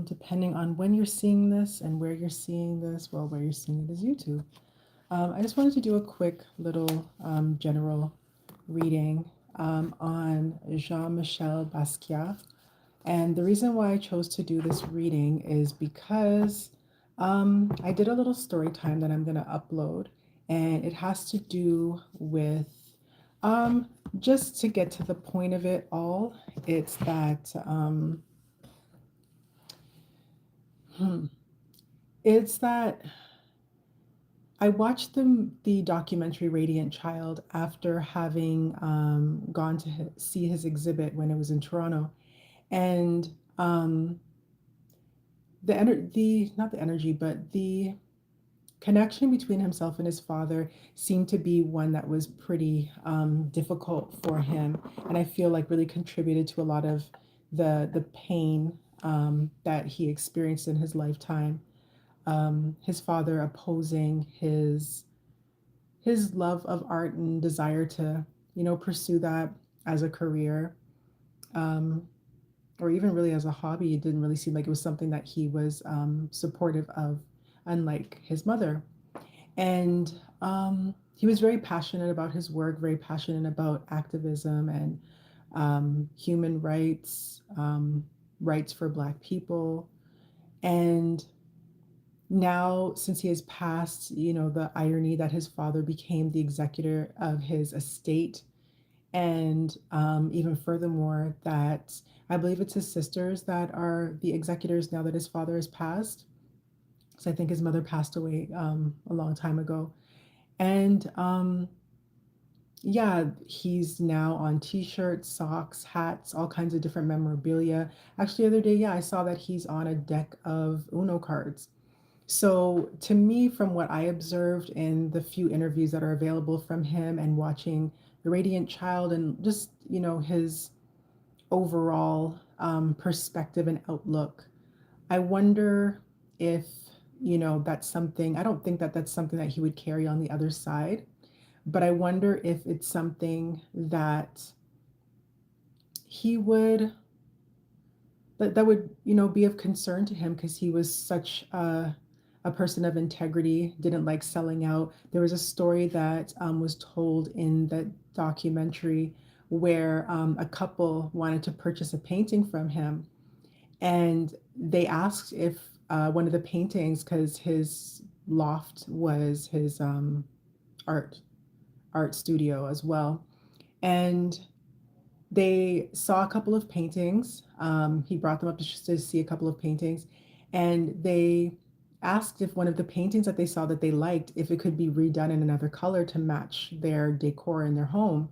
depending on when you're seeing this and where you're seeing this, well, where you're seeing it is YouTube. I just wanted to do a quick little general reading on Jean-Michel Basquiat. And the reason why I chose to do this reading is because I did a little story time that I'm going to upload, and it has to do with um, just to get to the point of it all. It's that hmm, it's that I watched the documentary Radiant Child after having gone to see his exhibit when it was in Toronto, and um, the not the energy, but the connection between himself and his father seemed to be one that was pretty difficult for him, and I feel like really contributed to a lot of the pain that he experienced in his lifetime. His father opposing his love of art and desire to, pursue that as a career, um, or even really as a hobby. It didn't really seem like it was something that he was supportive of, unlike his mother. And he was very passionate about his work, very passionate about activism and human rights, rights for Black people. And now, since he has passed, the irony that his father became the executor of his estate, and even furthermore, that I believe it's his sisters that are the executors now that his father has passed. So I think his mother passed away a long time ago. And yeah, he's now on t-shirts, socks, hats, all kinds of different memorabilia. Actually, the other day, yeah, I saw that he's on a deck of Uno cards. So, to me, from what I observed in the few interviews that are available from him and watching The Radiant Child and just, his overall perspective and outlook, I wonder if, that's something, I don't think that that's something that he would carry on the other side, but I wonder if it's something that he would, that would, be of concern to him because he was such a person of integrity, didn't like selling out. There was a story that was told in the documentary where a couple wanted to purchase a painting from him, and they asked if one of the paintings, because his loft was his art art studio as well, and they saw a couple of paintings. He brought them up to see a couple of paintings, and they asked if one of the paintings that they saw that they liked, if it could be redone in another color to match their decor in their home.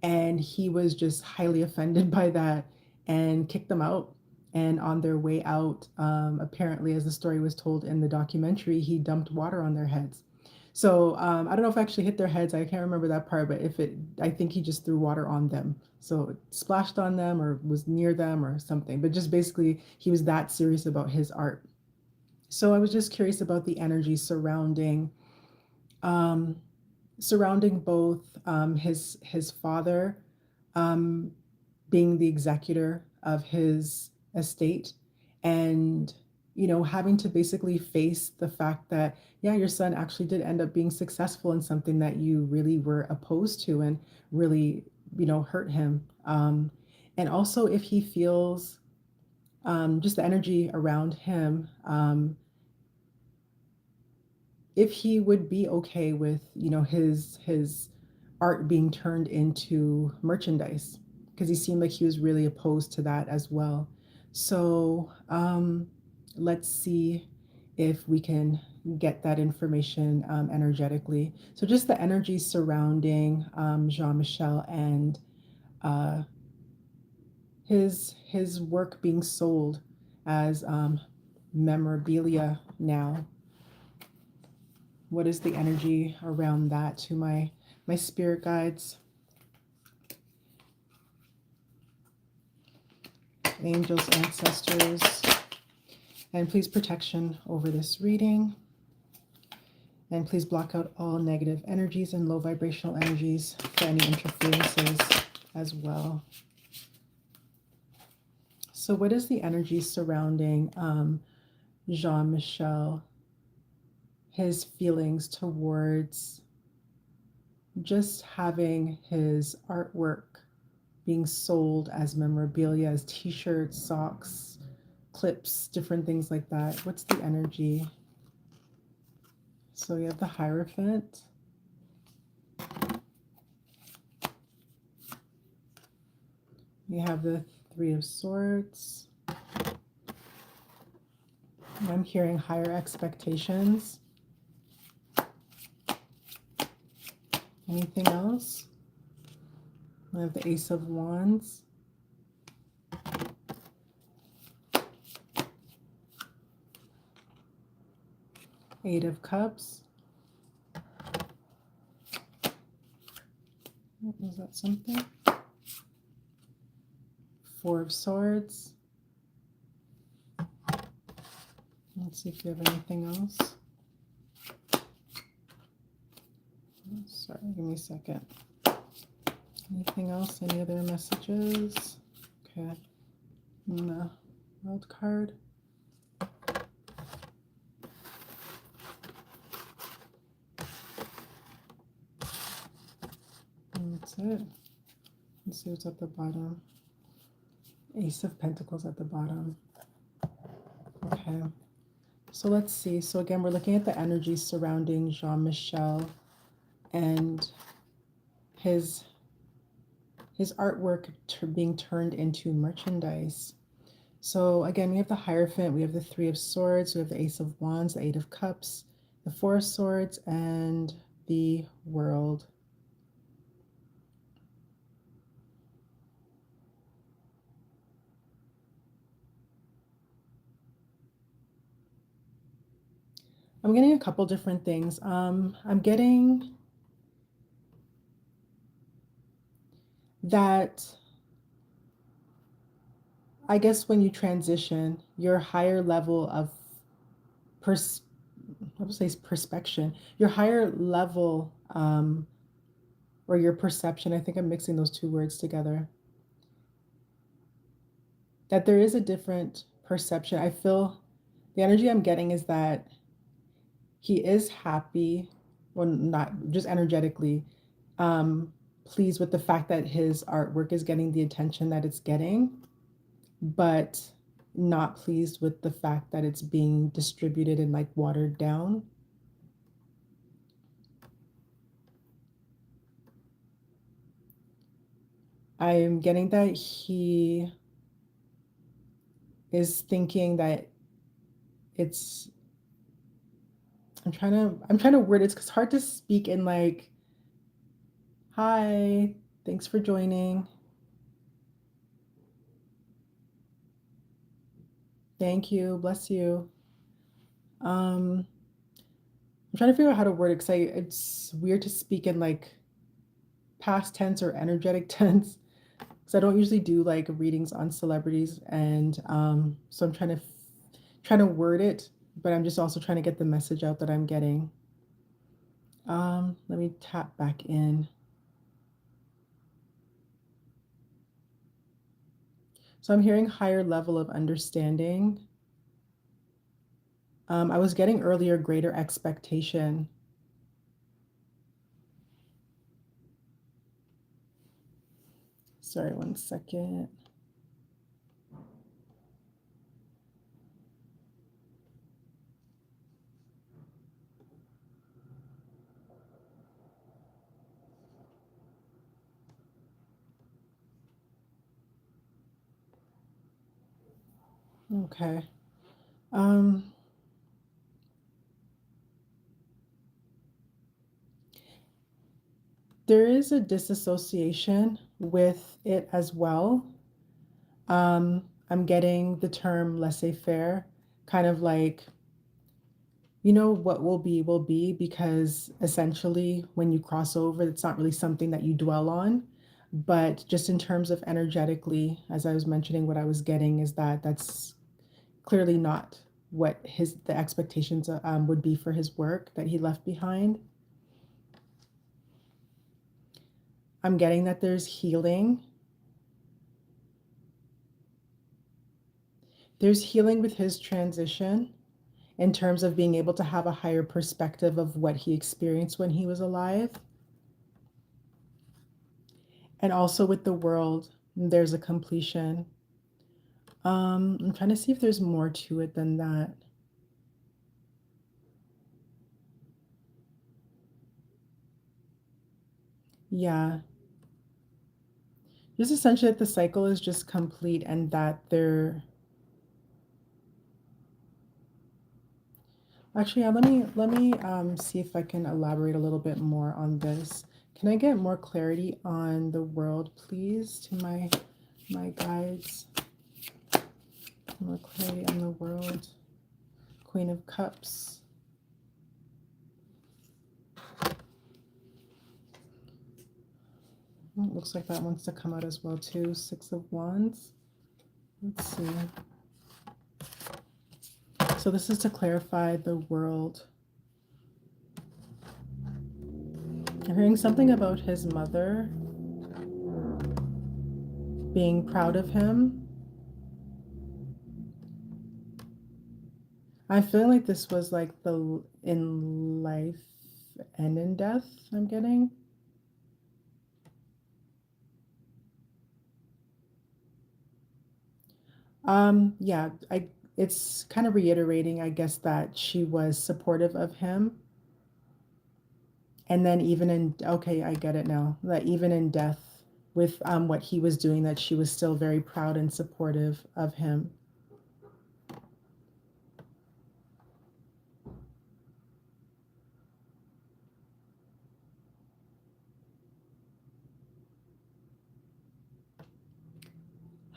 And he was just highly offended by that and kicked them out. And on their way out, apparently, as the story was told in the documentary, he dumped water on their heads. So I don't know if it actually hit their heads. I can't remember that part, but I think he just threw water on them. So it splashed on them or was near them or something. But just basically, he was that serious about his art. So I was just curious about the energy um, surrounding both his father um, being the executor of his estate, and having to basically face the fact that, yeah, your son actually did end up being successful in something that you really were opposed to and really hurt him, and also if he feels just the energy around him, if he would be okay with his art being turned into merchandise, because he seemed like he was really opposed to that as well. So let's see if we can get that information energetically. So just the energy surrounding Jean-Michel and uh, his work being sold as memorabilia now. What is the energy around that to my spirit guides, angels, ancestors, and please protection over this reading. And please block out all negative energies and low vibrational energies for any interferences as well. So what is the energy surrounding Jean-Michel, his feelings towards just having his artwork being sold as memorabilia, as t-shirts, socks, clips, different things like that? What's the energy? So we have the Hierophant. We have the Three of Swords. I'm hearing higher expectations. Anything else? We have the Ace of Wands. Eight of Cups. Was that something? Four of Swords. Let's see if you have anything else. Sorry, give me a second. Anything else? Any other messages? Okay. No. Wild card. And that's it. Let's see what's at the bottom. Ace of Pentacles at the bottom. Okay. So let's see. So again, we're looking at the energy surrounding Jean-Michel and his artwork being turned into merchandise. So again, we have the Hierophant, we have the Three of Swords, we have the Ace of Wands, the Eight of Cups, the Four of Swords, and the World. I'm getting a couple different things. I'm getting that, I guess when you transition, your higher level of perspection, your higher level or your perception, I think I'm mixing those two words together, that there is a different perception. I feel the energy I'm getting is that he is happy, well, not just energetically, pleased with the fact that his artwork is getting the attention that it's getting, but not pleased with the fact that it's being distributed and like watered down. I'm getting that he is thinking that it's, I'm trying to word it, it's hard to speak in like, hi, thanks for joining. Thank you, bless you. I'm trying to figure out how to word it because it's weird to speak in like past tense or energetic tense because I don't usually do like readings on celebrities, and so I'm trying to word it, but I'm just also trying to get the message out that I'm getting. Let me tap back in. So I'm hearing higher level of understanding. I was getting earlier greater expectation. Sorry, one second. Okay. There is a disassociation with it as well. I'm getting the term laissez-faire, kind of like, you know, what will be, because essentially when you cross over, it's not really something that you dwell on. But just in terms of energetically, as I was mentioning, what I was getting is that that's clearly not what the expectations would be for his work that he left behind. I'm getting that there's healing. There's healing with his transition in terms of being able to have a higher perspective of what he experienced when he was alive. And also with the world, there's a completion. I'm trying to see if there's more to it than that. Yeah, just essentially that the cycle is just complete and that they're actually, yeah, let me see if I can elaborate a little bit more on this. Can I get more clarity on the world, please, to my guides? More clarity on the world. Queen of Cups. It looks like that wants to come out as well too. Six of Wands. Let's see. So this is to clarify the world. I'm hearing something about his mother being proud of him. I feel like this was like the in life and in death I'm getting. Yeah, it's kind of reiterating, I guess, that she was supportive of him. And then even in, okay, I get it now, that even in death with what he was doing, that she was still very proud and supportive of him.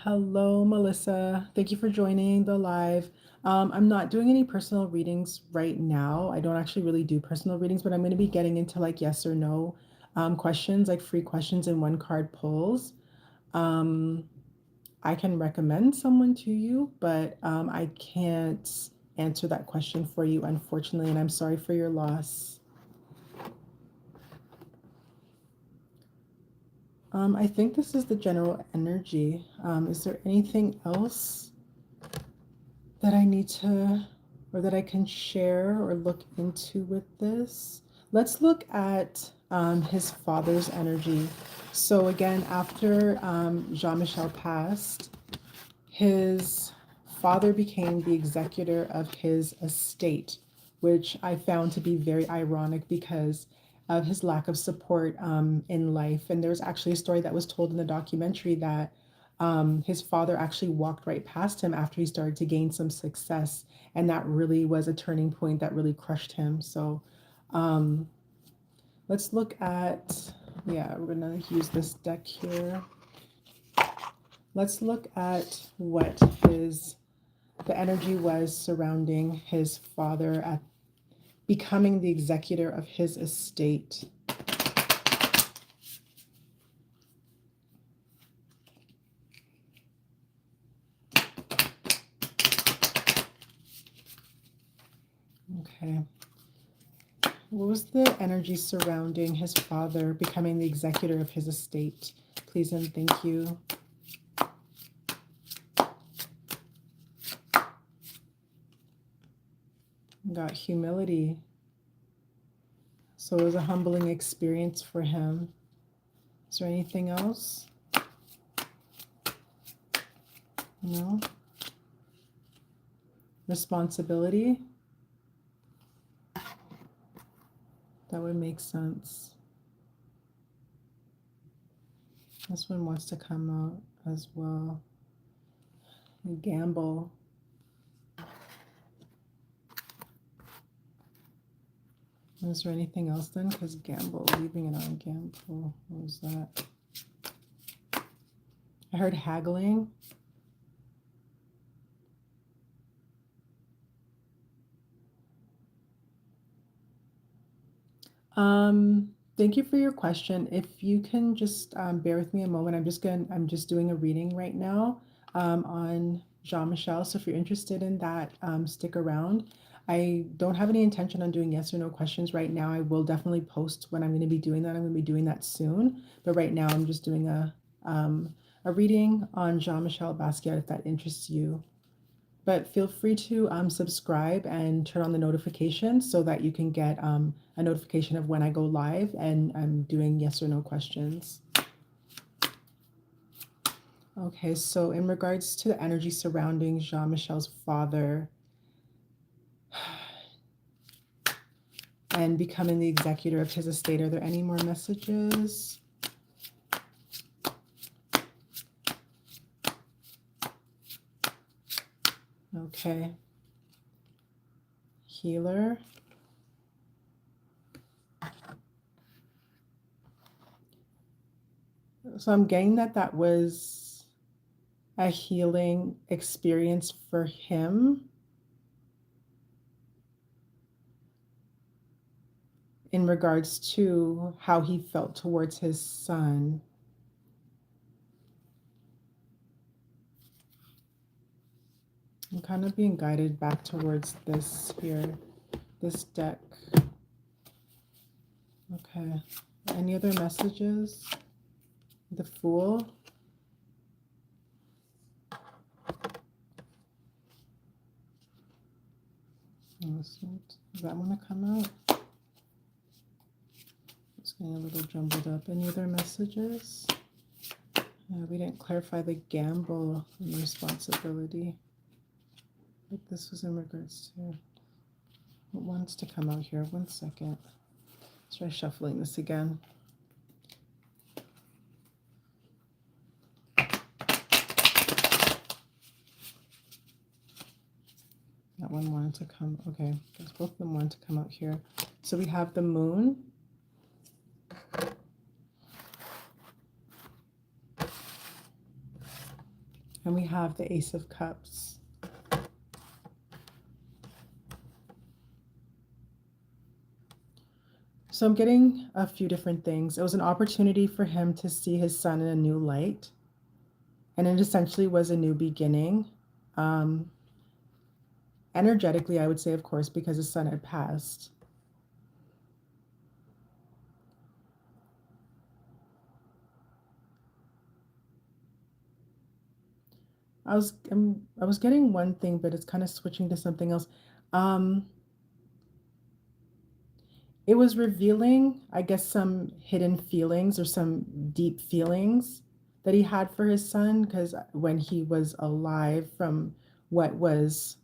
Hello, Melissa. Thank you for joining the live. I'm not doing any personal readings right now. I don't actually really do personal readings, but I'm going to be getting into like yes or no questions, like free questions and one card pulls. Um, I can recommend someone to you, but I can't answer that question for you, unfortunately, and I'm sorry for your loss. I think this is the general energy. Is there anything else that I need to, or that I can share or look into with this? Let's look at his father's energy. So again, after Jean-Michel passed, his father became the executor of his estate, which I found to be very ironic because of his lack of support in life. And there was actually a story that was told in the documentary that his father actually walked right past him after he started to gain some success. And that really was a turning point that really crushed him. So um, let's look at, yeah, we're going to use this deck here. Let's look at what the energy was surrounding his father at becoming the executor of his estate. Okay. What was the energy surrounding his father becoming the executor of his estate? Please and thank you. Got humility. So it was a humbling experience for him. Is there anything else? No? Responsibility? That would make sense. This one wants to come out as well. Gamble. Is there anything else then? Because gamble, leaving it on gamble. What was that? I heard haggling. Thank you for your question. If you can just bear with me a moment, I'm just doing a reading right now on Jean-Michel. So if you're interested in that, stick around. I don't have any intention on doing yes or no questions right now. I will definitely post when I'm going to be doing that. I'm going to be doing that soon. But right now, I'm just doing a reading on Jean-Michel Basquiat if that interests you. But feel free to subscribe and turn on the notifications so that you can get a notification of when I go live and I'm doing yes or no questions. Okay, so in regards to the energy surrounding Jean-Michel's father and becoming the executor of his estate, are there any more messages? Okay. Healer. So I'm getting that that was a healing experience for him in regards to how he felt towards his son. I'm kind of being guided back towards this here, this deck. Okay. Any other messages? The Fool. Does that want to come out? It's getting a little jumbled up. Any other messages? We didn't clarify the gamble and responsibility. But this was in regards to what wants to come out here. 1 second. Let's try shuffling this again. That one wanted to come. Okay, because both of them wanted to come out here. So we have the Moon. And we have the Ace of Cups. So I'm getting a few different things. It was an opportunity for him to see his son in a new light. And it essentially was a new beginning. Energetically, I would say, of course, because his son had passed. I was getting one thing, but it's kind of switching to something else. It was revealing, I guess, some hidden feelings or some deep feelings that he had for his son, because when he was alive, from what was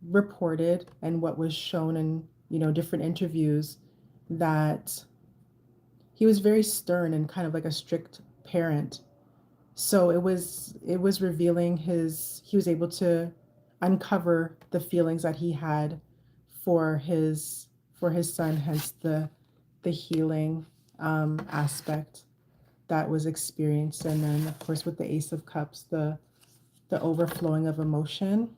reported and what was shown in, different interviews, that he was very stern and kind of like a strict parent. So it was revealing he was able to uncover the feelings that he had for his son, hence the healing aspect that was experienced. And then of course with the Ace of Cups, the overflowing of emotion.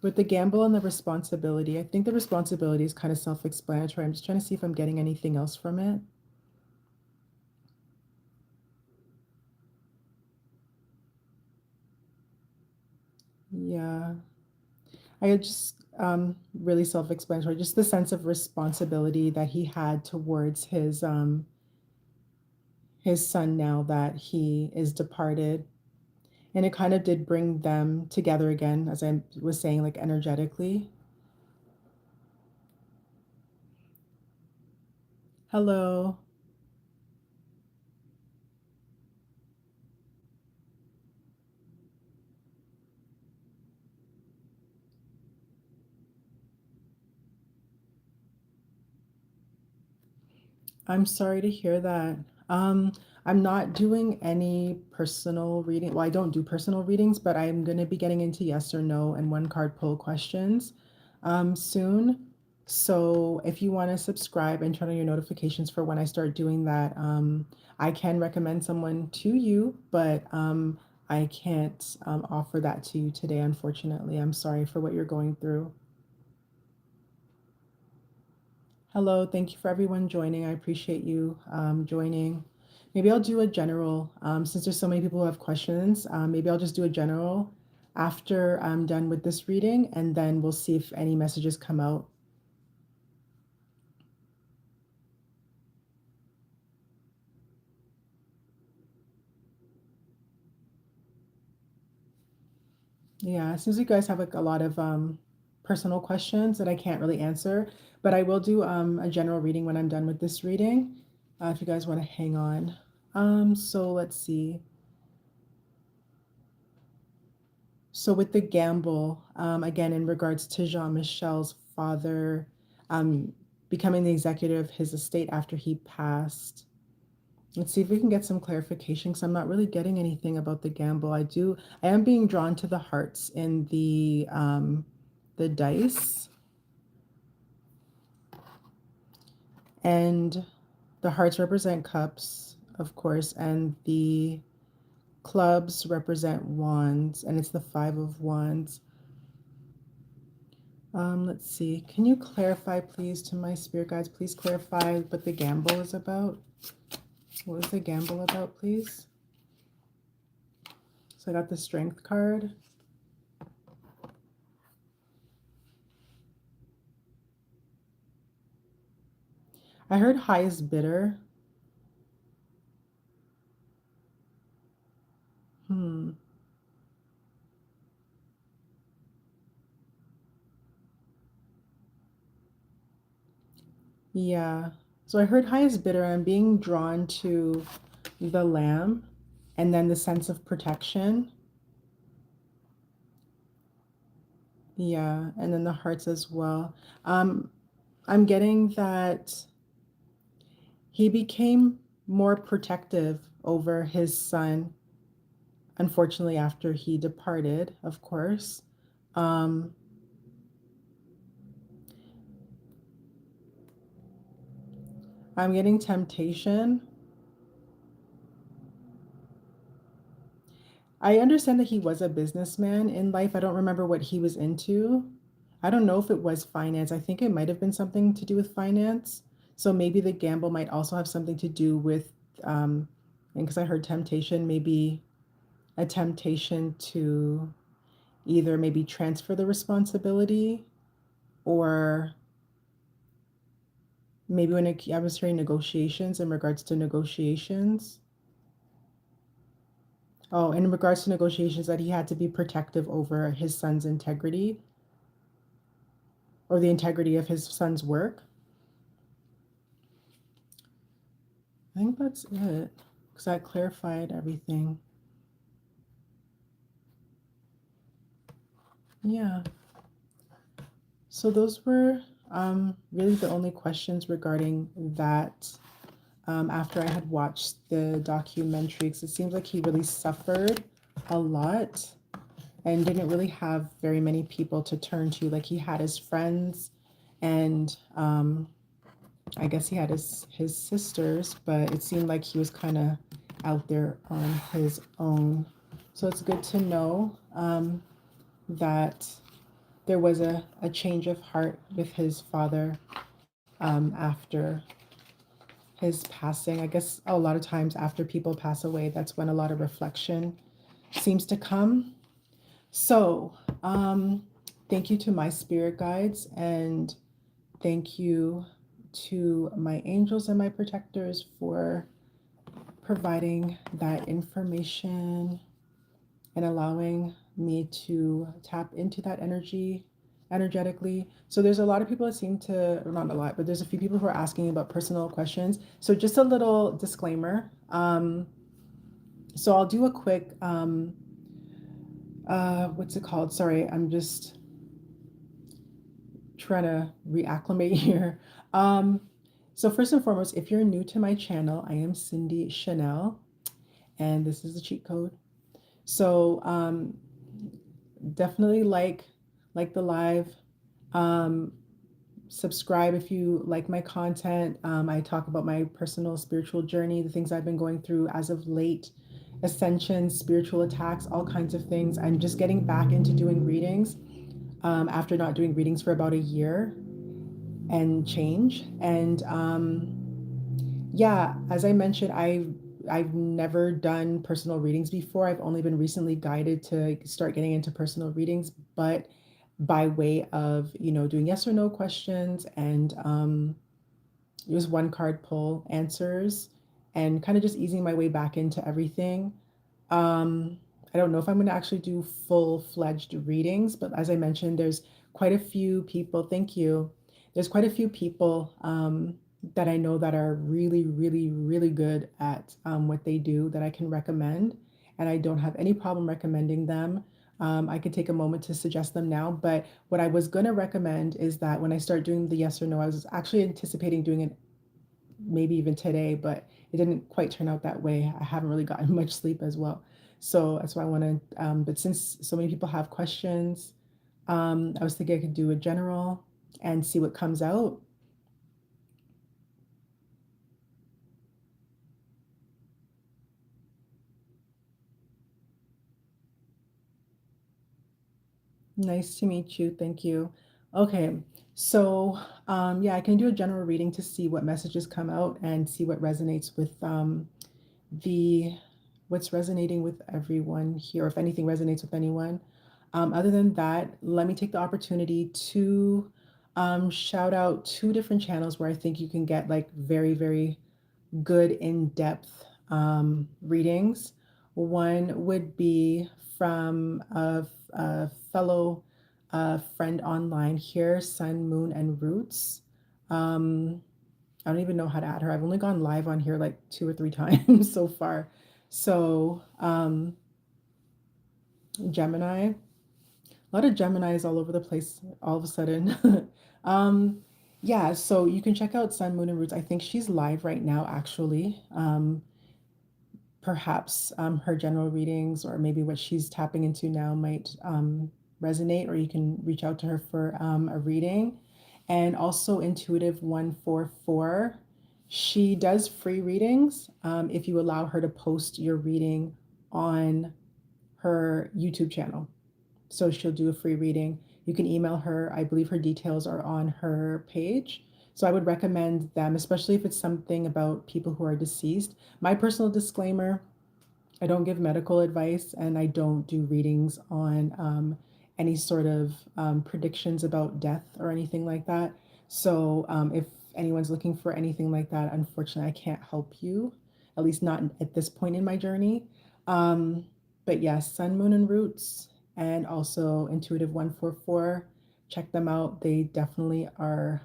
With the gamble and the responsibility, I think the responsibility is kind of self-explanatory. I'm just trying to see if I'm getting anything else from it. Yeah. I just really self-explanatory, just the sense of responsibility that he had towards his son now that he is departed. And it kind of did bring them together again, as I was saying, like energetically. Hello. I'm sorry to hear that. Um, I'm not doing any personal reading. Well, I don't do personal readings, but I'm going to be getting into yes or no and one card pull questions soon. So if you want to subscribe and turn on your notifications for when I start doing that, I can recommend someone to you, but I can't offer that to you today, unfortunately. I'm sorry for what you're going through. Hello, thank you for everyone joining. I appreciate you joining. Maybe I'll do a general, since there's so many people who have questions, maybe I'll just do a general after I'm done with this reading, and then we'll see if any messages come out. Yeah, it seems like you guys have like a lot of personal questions that I can't really answer, but I will do a general reading when I'm done with this reading, if you guys want to hang on. So let's see. So with the gamble, again, in regards to Jean-Michel's father um, becoming the executive of his estate after he passed. Let's see if we can get some clarification because I'm not really getting anything about the gamble. I am being drawn to the hearts in the dice, and the hearts represent cups, of course, and the clubs represent wands, and it's the five of wands. Let's see. Can you clarify, please, to my spirit guides? Please clarify what the gamble is about. What is the gamble about, please? So I got the strength card. I heard highest bidder. Hmm. Yeah. So I heard highest bidder. I'm being drawn to the lamb and then the sense of protection. Yeah. And then the hearts as well. Um, I'm getting that he became more protective over his son, unfortunately, after he departed, of course. Um, I'm getting temptation. I understand that he was a businessman in life. I don't remember what he was into. I don't know if it was finance. I think it might have been something to do with finance. So maybe the gamble might also have something to do with, and because I heard temptation, maybe a temptation to either maybe transfer the responsibility or maybe when I was hearing negotiations in regards to negotiations. Oh, in regards to negotiations, that he had to be protective over his son's integrity or the integrity of his son's work. I think that's it because that clarified everything. Yeah. So those were really the only questions regarding that after I had watched the documentary because it seems like he really suffered a lot and didn't really have very many people to turn to. Like he had his friends and I guess he had his sisters, but it seemed like he was kind of out there on his own. So it's good to know that there was a change of heart with his father after his passing. I guess a lot of times after people pass away, that's when a lot of reflection seems to come. So, thank you to my spirit guides and thank you to my angels and my protectors for providing that information and allowing me to tap into that energy energetically. So there's a lot of people that seem to, or not a lot, but there's a few people who are asking about personal questions. So just a little disclaimer. So I'll do a quick, what's it called? Sorry, I'm just trying to reacclimate here. Um, so first and foremost, if you're new to my channel, I am Sindy Shenel, and this is the cheat code. So definitely like the live. Um, Subscribe if you like my content. I talk about my personal spiritual journey, the things I've been going through as of late, ascension, spiritual attacks, all kinds of things. I'm just getting back into doing readings after not doing readings for about a year and change. And yeah, as I mentioned, I've never done personal readings before. I've only been recently guided to start getting into personal readings, but by way of, doing yes or no questions and use one card pull answers and kind of just easing my way back into everything. Um, I don't know if I'm going to actually do full-fledged readings, but as I mentioned, there's quite a few people. Thank you. There's quite a few people that I know that are really, really, really good at what they do that I can recommend, and I don't have any problem recommending them. I could take a moment to suggest them now, but what I was going to recommend is that when I start doing the yes or no, I was actually anticipating doing it maybe even today, but it didn't quite turn out that way. I haven't really gotten much sleep as well. So that's why I want to, but since so many people have questions, I was thinking I could do a general and see what comes out. Nice to meet you. Thank you. Okay. So, yeah, I can do a general reading to see what messages come out and see what resonates with the what's resonating with everyone here, if anything resonates with anyone. Other than that, let me take the opportunity to shout out two different channels where I think you can get like very, very good in-depth readings. One would be from a fellow friend online here, Sun, Moon, and Roots. Um, I don't even know how to add her. I've only gone live on here like two or three times so far. So, Gemini, a lot of Geminis all over the place all of a sudden. um, yeah, so you can check out Sun, Moon, and Roots. I think she's live right now, actually. Perhaps her general readings or maybe what she's tapping into now might resonate, or you can reach out to her for a reading. And also Intuitive 144. She does free readings if you allow her to post your reading on her YouTube channel. So she'll do a free reading. You can email her. I believe her details are on her page. So I would recommend them, especially if it's something about people who are deceased. My personal disclaimer, I don't give medical advice and I don't do readings on any sort of predictions about death or anything like that. So if anyone's looking for anything like that, unfortunately, I can't help you, at least not at this point in my journey. Um, but yes, Sun, Moon, and Roots, and also Intuitive 144. Check them out. They definitely are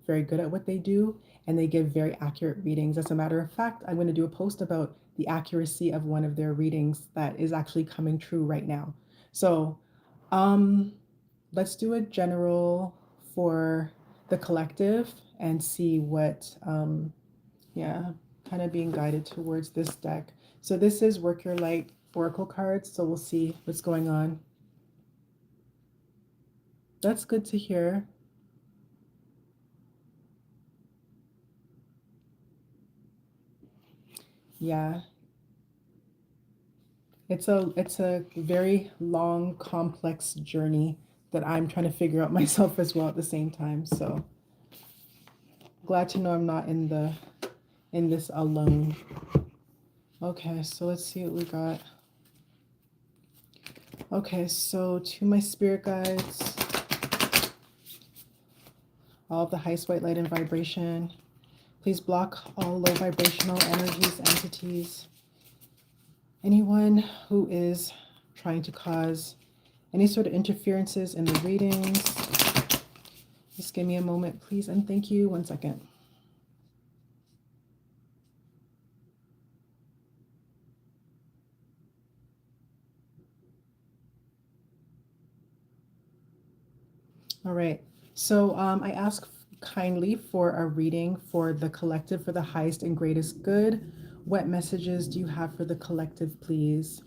very good at what they do and they give very accurate readings. As a matter of fact, I'm going to do a post about the accuracy of one of their readings that is actually coming true right now. So, um, let's do a general for the collective and see what, yeah, kind of being guided towards this deck. So this is Work Your Light Oracle cards. So we'll see what's going on. That's good to hear. Yeah, it's a very long, complex journey that I'm trying to figure out myself as well at the same time. So glad to know I'm not in this alone. Okay, so let's see what we got. Okay, so to my spirit guides, all of the highest white light and vibration, please block all low vibrational energies, entities, anyone who is trying to cause any sort of interferences in the readings. Just give me a moment, please, and thank you. 1 second. All right. So I ask kindly for a reading for the collective for the highest and greatest good. What messages do you have for the collective, please?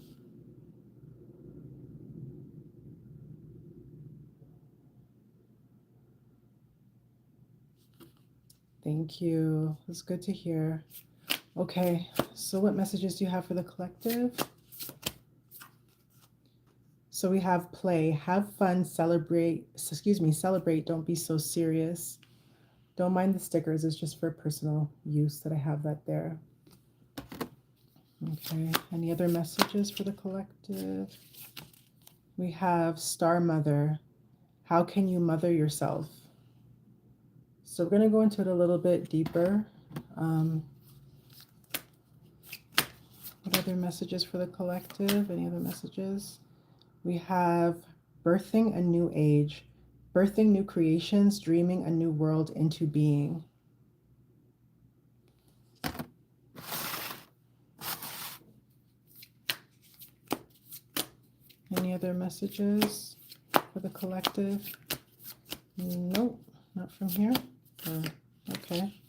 Thank you. It's good to hear. Okay, so what messages do you have for the collective? So we have play, have fun, celebrate, celebrate, don't be so serious. Don't mind the stickers, it's just for personal use that I have that there. Okay, any other messages for the collective? We have Star Mother. How can you mother yourself? So we're going to go into it a little bit deeper. What Other messages for the collective? Any other messages? We have birthing a new age, birthing new creations, dreaming a new world into being. Any other messages for the collective? Nope, not from here. Okay.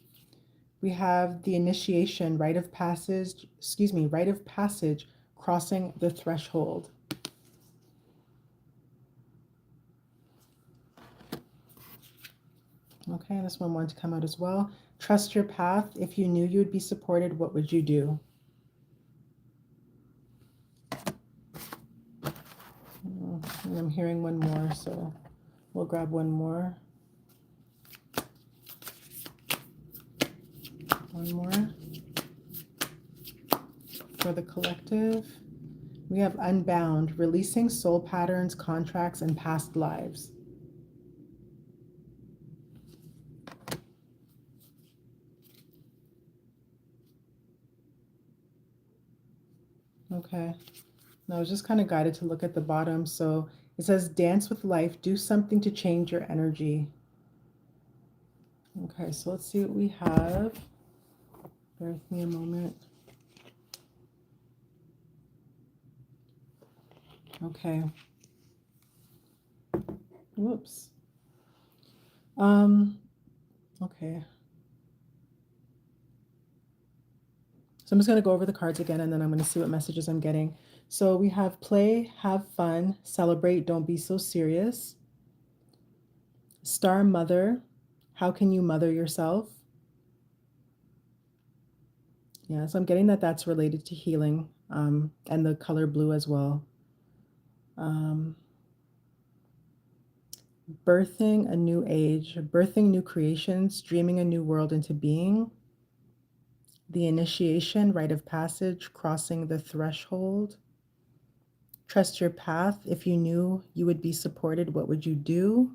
We have the initiation, rite of passage, rite of passage, crossing the threshold. Okay, this one wanted to come out as well. Trust your path. If you knew you would be supported, what would you do? And I'm hearing one more, so we'll grab one more. One more for the collective. We have unbound, releasing soul patterns, contracts, and past lives. Okay. Now I was just kind of guided to look at the bottom. So it says, dance with life, do something to change your energy. Okay, so let's see what we have. Bear with me a moment. Okay. Whoops. Okay. So I'm just going to go over the cards again, and then I'm going to see what messages I'm getting. So we have play, have fun, celebrate, don't be so serious. Star mother, how can you mother yourself? Yeah, so I'm getting that that's related to healing, and the color blue as well. Birthing a new age, birthing new creations, dreaming a new world into being. The initiation, rite of passage, crossing the threshold. Trust your path. If you knew you would be supported, what would you do?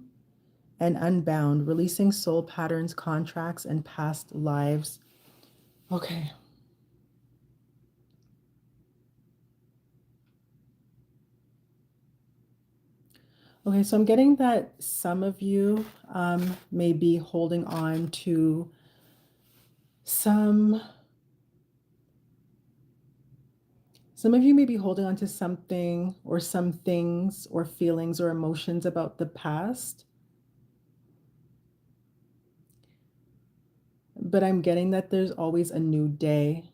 And unbound, releasing soul patterns, contracts, and past lives. Okay. Okay, so I'm getting that some of you may be holding on to some of you may be holding on to something or some things or feelings or emotions about the past. But I'm getting that there's always a new day.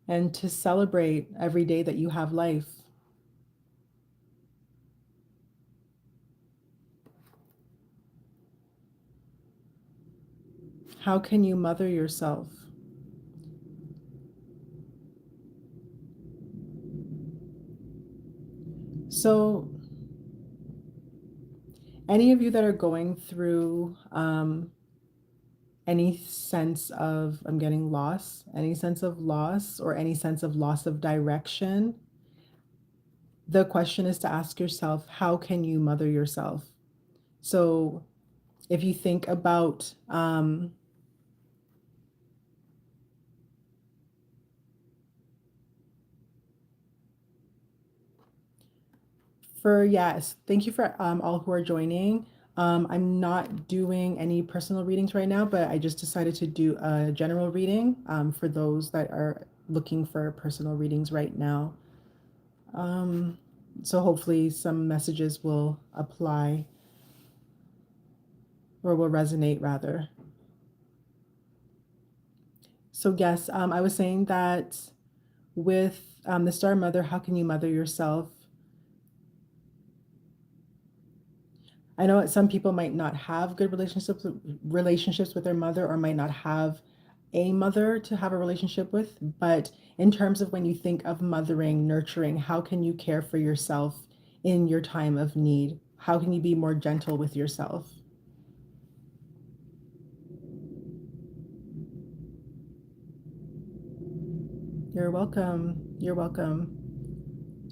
And to celebrate every day that you have life. How can you mother yourself? So, any of you that are going through any sense of, I'm getting loss, any sense of loss or any sense of loss of direction, the question is to ask yourself, how can you mother yourself? So if you think about yes, thank you for all who are joining. I'm not doing any personal readings right now, but I just decided to do a general reading for those that are looking for personal readings right now. So hopefully some messages will apply or will resonate rather. So yes, I was saying that with the Star Mother, how can you mother yourself? I know that some people might not have good relationships with their mother or might not have a mother to have a relationship with, but in terms of when you think of mothering, nurturing, how can you care for yourself in your time of need? How can you be more gentle with yourself? You're welcome. You're welcome.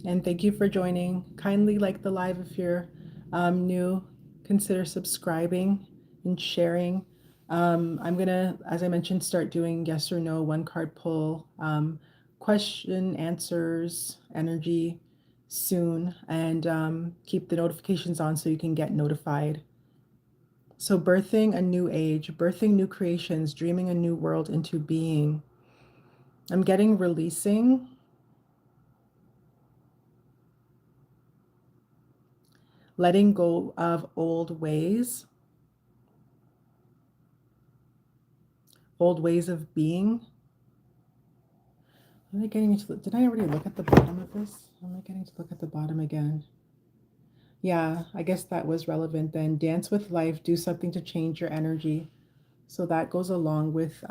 And thank you for joining. Kindly like the live if you're new. consider subscribing and sharing. I'm gonna, as I mentioned, start doing yes or no one card pull, question, answers, energy soon, and keep the notifications on so you can get notified. So, birthing a new age, birthing new creations, dreaming a new world into being. I'm getting releasing, letting go of old ways of being. Am I getting into, did I already look at the bottom of this? Am I getting to look at the bottom again? Yeah, I guess that was relevant then. Dance with life, do something to change your energy. So that goes along with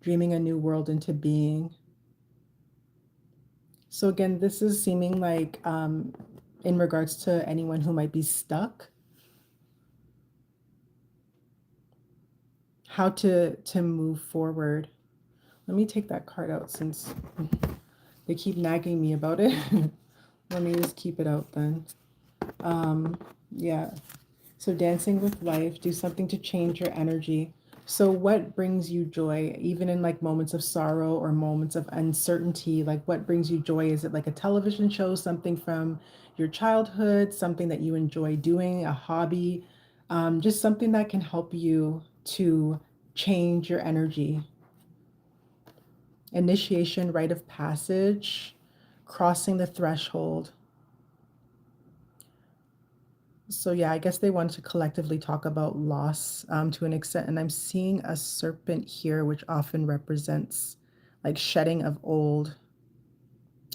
dreaming a new world into being. So again, this is seeming like in regards to anyone who might be stuck, how to move forward. Let me take that card out since they keep nagging me about it. Let me just keep it out then. Yeah. So dancing with life, do something to change your energy. So what brings you joy, even in like moments of sorrow or moments of uncertainty? Like what brings you joy? Is it like a television show, something from your childhood, something that you enjoy doing, a hobby, just something that can help you to change your energy? Initiation, rite of passage, crossing the threshold. So yeah, I guess they want to collectively talk about loss to an extent, and I'm seeing a serpent here, which often represents like shedding of old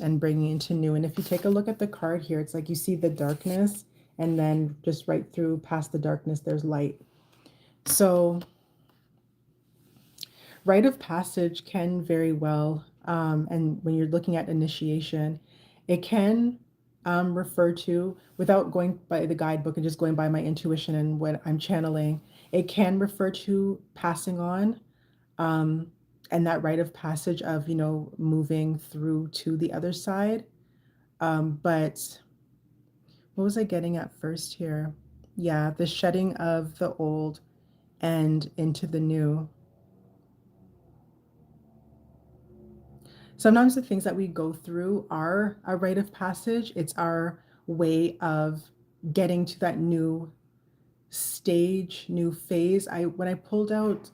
and bringing into new. And if you take a look at the card here, it's like you see the darkness, and then just right through past the darkness, there's light. So rite of passage can very well, and when you're looking at initiation, it can refer to, without going by the guidebook and just going by my intuition and what I'm channeling, it can refer to passing on, um, and that rite of passage of, moving through to the other side. But what was I getting at first here? Yeah, the shedding of the old and into the new. Sometimes the things that we go through are a rite of passage. It's our way of getting to that new stage, new phase. When I pulled out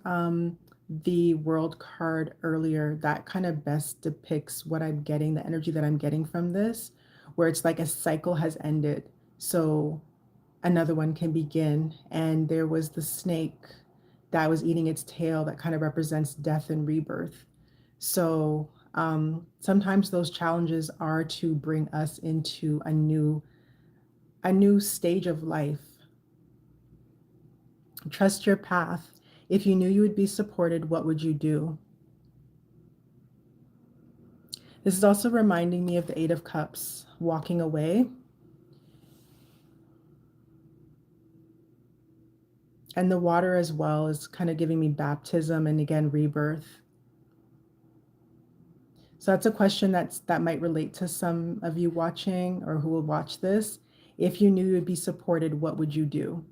the world card earlier, that kind of best depicts what I'm getting, the energy that I'm getting from this, where it's like a cycle has ended. So another one can begin. And there was the snake that was eating its tail that kind of represents death and rebirth. So sometimes those challenges are to bring us into a new stage of life. Trust your path. If you knew you would be supported, what would you do? This is also reminding me of the Eight of Cups, walking away. And the water as well is kind of giving me baptism and again rebirth. So that's a question that might relate to some of you watching or who will watch this. If you knew you would be supported, what would you do?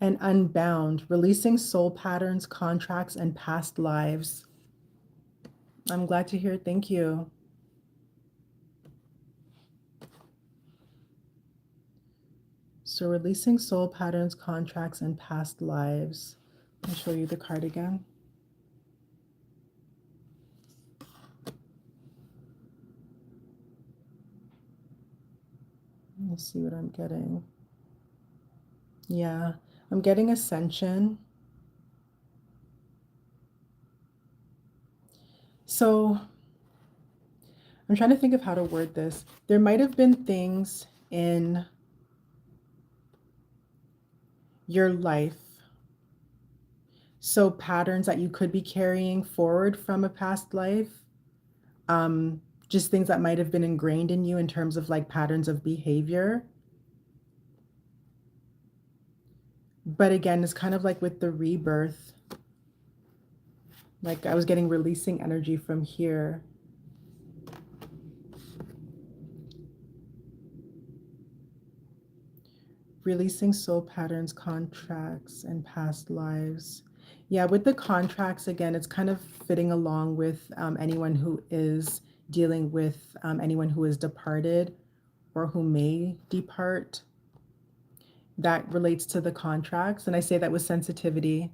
And unbound, releasing soul patterns, contracts, and past lives. I'm glad to hear. Thank you. So releasing soul patterns, contracts, and past lives. I'll show you the card again. Let's see what I'm getting. Yeah, I'm getting ascension. So I'm trying to think of how to word this. There might have been things in your life, so patterns that you could be carrying forward from a past life, just things that might have been ingrained in you in terms of like patterns of behavior. But again, it's kind of like with the rebirth. Like I was getting releasing energy from here. Releasing soul patterns, contracts, and past lives. Yeah, with the contracts, again, it's kind of fitting along with anyone who is dealing with anyone who is departed or who may depart. That relates to the contracts. And I say that with sensitivity.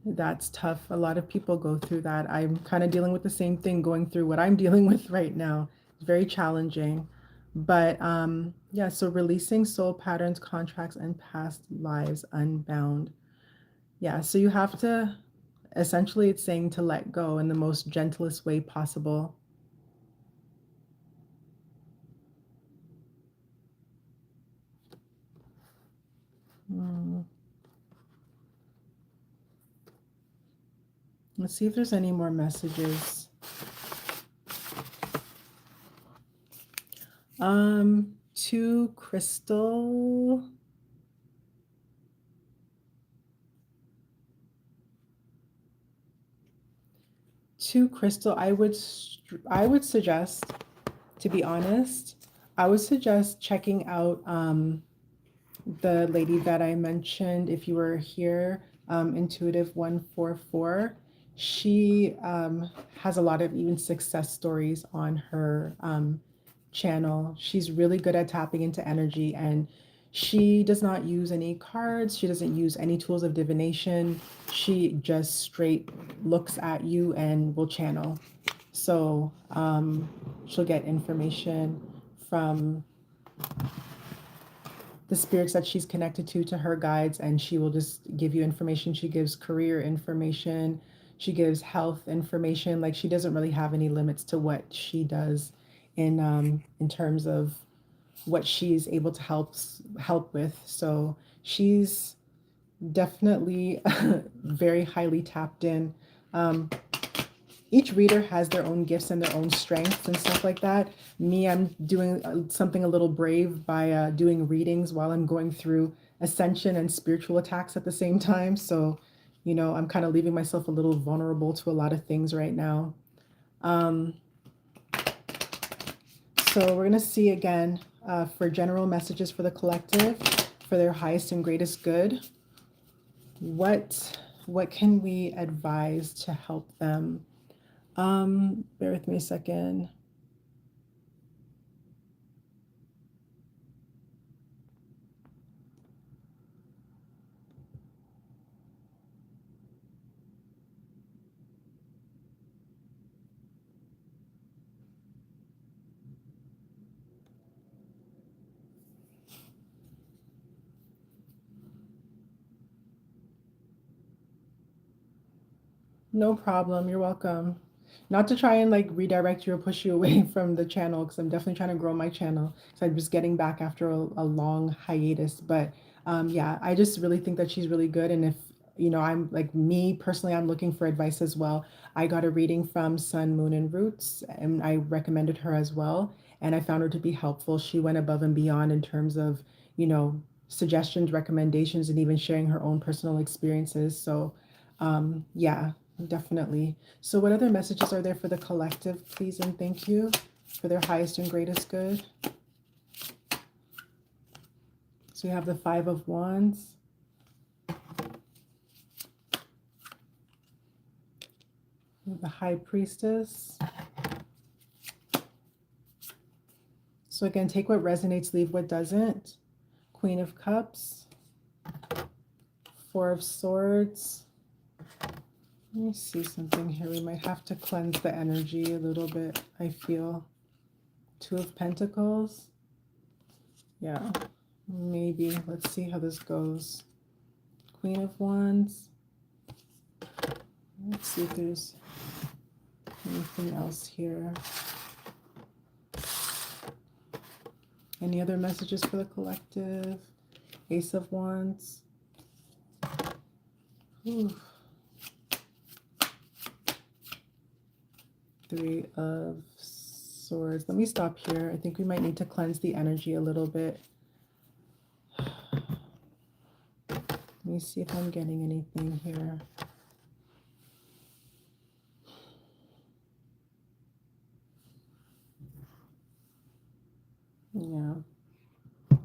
That's tough. A lot of people go through that. I'm kind of dealing with the same thing, going through what I'm dealing with right now. It's very challenging. But yeah, so releasing soul patterns, contracts, and past lives unbound. Yeah, so you have to, essentially, it's saying to let go in the most gentlest way possible. Mm. Let's see if there's any more messages. To Crystal. To Crystal, I would suggest, to be honest, I would suggest checking out the lady that I mentioned if you were here, Intuitive 144. She has a lot of even success stories on her channel. She's really good at tapping into energy, and she does not use any cards. She doesn't use any tools of divination. She just straight looks at you and will channel. So she'll get information from the spirits that she's connected to her guides, and she will just give you information. She gives career information, she gives health information. Like, she doesn't really have any limits to what she does in terms of what she's able to help with. So she's definitely very highly tapped in. Each reader has their own gifts and their own strengths and stuff like that. Me, I'm doing something a little brave by doing readings while I'm going through ascension and spiritual attacks at the same time. So, I'm kind of leaving myself a little vulnerable to a lot of things right now. So we're going to see again for general messages for the collective, for their highest and greatest good. What can we advise to help them? Bear with me a second. No problem. You're welcome. Not to try and like redirect you or push you away from the channel, because I'm definitely trying to grow my channel. So I'm just getting back after a long hiatus. But yeah, I just really think that she's really good. And if, I'm like, me personally, I'm looking for advice as well. I got a reading from Sun, Moon, and Roots, and I recommended her as well. And I found her to be helpful. She went above and beyond in terms of, suggestions, recommendations, and even sharing her own personal experiences. So yeah, definitely. So what other messages are there for the collective, please and thank you, for their highest and greatest good? So we have the Five of Wands. The High Priestess. So again, take what resonates, leave what doesn't. Queen of Cups. Four of Swords. Let me see something here. We might have to cleanse the energy a little bit, I feel. Two of Pentacles. Yeah, maybe. Let's see how this goes. Queen of Wands. Let's see if there's anything else here. Any other messages for the collective? Ace of Wands. Ooh. Three of Swords. Let me stop here. I think we might need to cleanse the energy a little bit. me see if I'm getting anything here. Yeah. A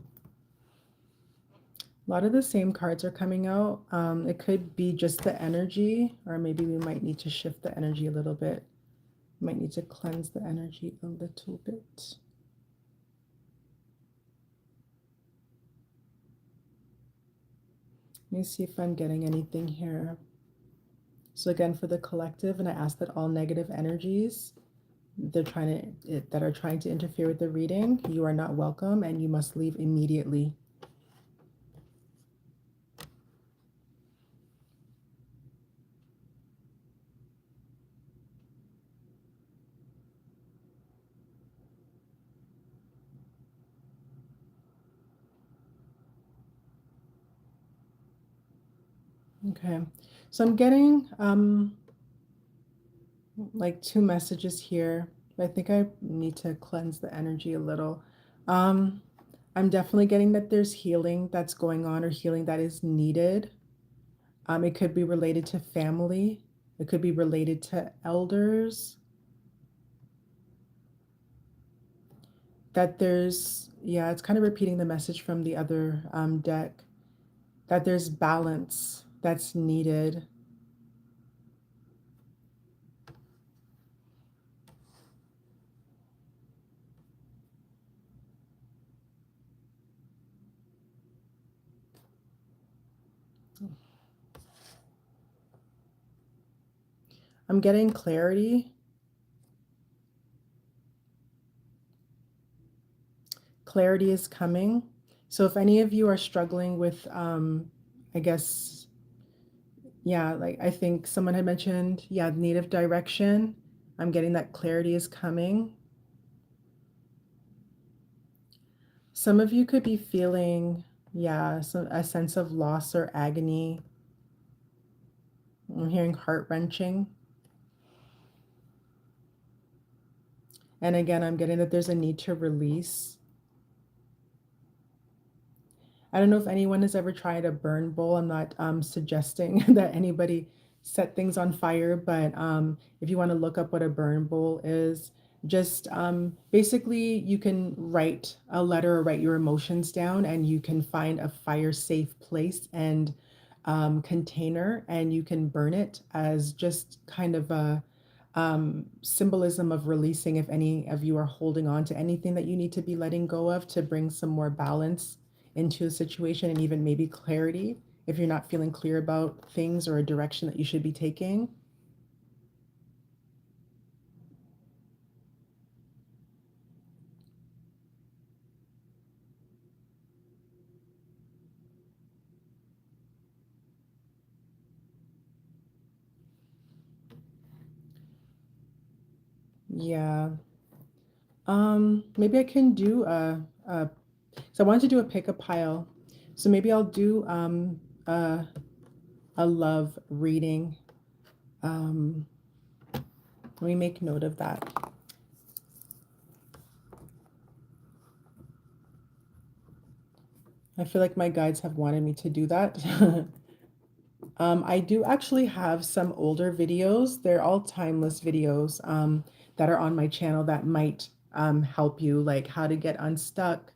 lot of the same cards are coming out. It could be just the energy, or maybe we might need to shift the energy a little bit. Might need to cleanse the energy a little bit. Let me see if I'm getting anything here. So again, for the collective, and I ask that all negative energies that are trying to interfere with the reading, you are not welcome and you must leave immediately. Okay, so I'm getting like two messages here. I think I need to cleanse the energy a little. Um, I'm definitely getting that there's healing that's going on or healing that is needed. It could be related to family. It could be related to elders. That there's, yeah, it's kind of repeating the message from the other deck, that there's balance that's needed. I'm getting clarity. Clarity is coming. So if any of you are struggling with, I guess, yeah, like I think someone had mentioned, yeah, native direction. I'm getting that clarity is coming. Some of you could be feeling, yeah, a sense of loss or agony. I'm hearing heart-wrenching. And again, I'm getting that there's a need to release. I don't know if anyone has ever tried a burn bowl. I'm not suggesting that anybody set things on fire, but if you want to look up what a burn bowl is, just basically you can write a letter or write your emotions down, and you can find a fire safe place and container, and you can burn it as just kind of a symbolism of releasing if any of you are holding on to anything that you need to be letting go of, to bring some more balance into a situation, and even maybe clarity if you're not feeling clear about things or a direction that you should be taking. Yeah. Maybe I can do so I wanted to do a pick a pile. So maybe I'll do a love reading. Um, Let me make note of that. I feel like my guides have wanted me to do that. I do actually have some older videos. They're all timeless videos that are on my channel that might help you, like how to get unstuck,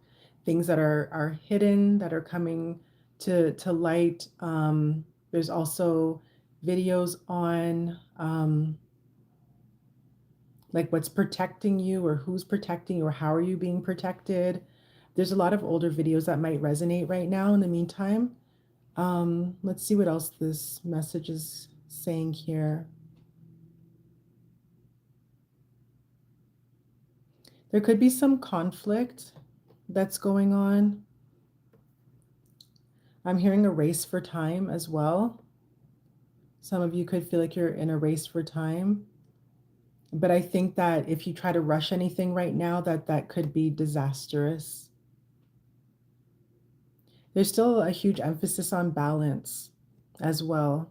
things that are hidden that are coming to light. There's also videos on like what's protecting you, or who's protecting you, or how are you being protected. There's a lot of older videos that might resonate right now in the meantime. Let's see what else this message is saying here. There could be some conflict that's going on. I'm hearing a race for time as well. Some of you could feel like you're in a race for time. But I think that if you try to rush anything right now, that could be disastrous. There's still a huge emphasis on balance as well.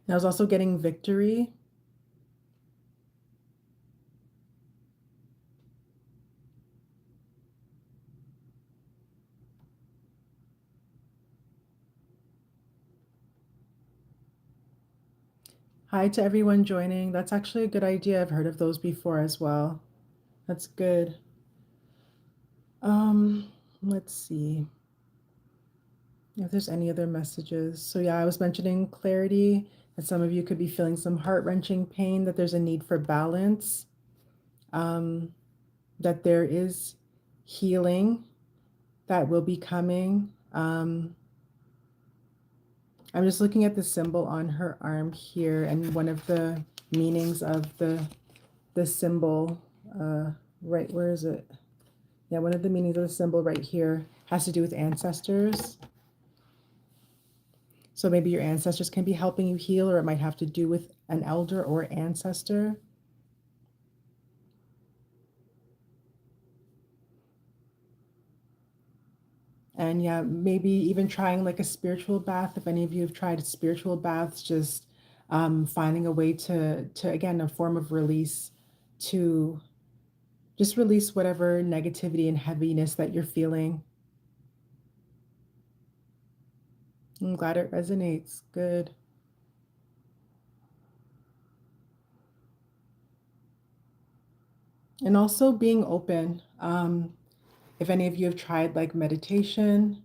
And I was also getting victory. Hi to everyone joining. That's actually a good idea. I've heard of those before as well. That's good. Um, let's see if there's any other messages. So yeah, I was mentioning clarity, that some of you could be feeling some heart-wrenching pain, that there's a need for balance, um, that there is healing that will be coming. I'm just looking at the symbol on her arm here, and one of the meanings of the symbol, right, where is it? Yeah, one of the meanings of the symbol right here has to do with ancestors. So maybe your ancestors can be helping you heal, or it might have to do with an elder or ancestor. And yeah, maybe even trying like a spiritual bath. If any of you have tried spiritual baths, just finding a way to again, a form of release, to just release whatever negativity and heaviness that you're feeling. I'm glad it resonates. Good. And also being open. If any of you have tried like meditation,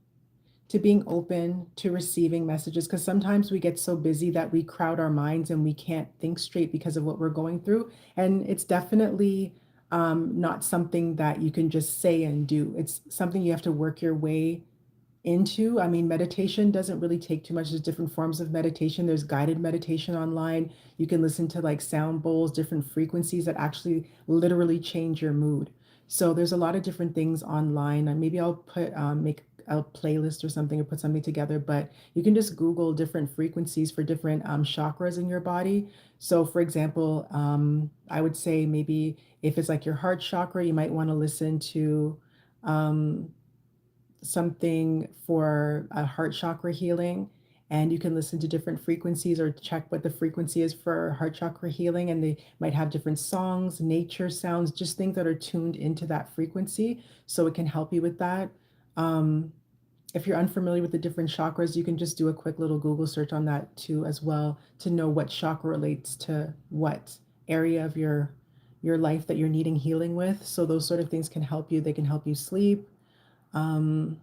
to being open to receiving messages, because sometimes we get so busy that we crowd our minds and we can't think straight because of what we're going through. And it's definitely not something that you can just say and do. It's something you have to work your way into. I mean, meditation doesn't really take too much. There's different forms of meditation. There's guided meditation online. You can listen to like sound bowls, different frequencies that actually literally change your mood. So there's a lot of different things online. And maybe I'll put make a playlist or something or put something together, but you can just Google different frequencies for different chakras in your body. So for example, I would say maybe if it's like your heart chakra, you might want to listen to um, something for a heart chakra healing, and you can listen to different frequencies or check what the frequency is for heart chakra healing, and they might have different songs, nature sounds, just things that are tuned into that frequency, so it can help you with that. um, if you're unfamiliar with the different chakras, you can just do a quick little Google search on that too as well, to know what chakra relates to what area of your life that you're needing healing with. So those sort of things can help you. They can help you sleep. um,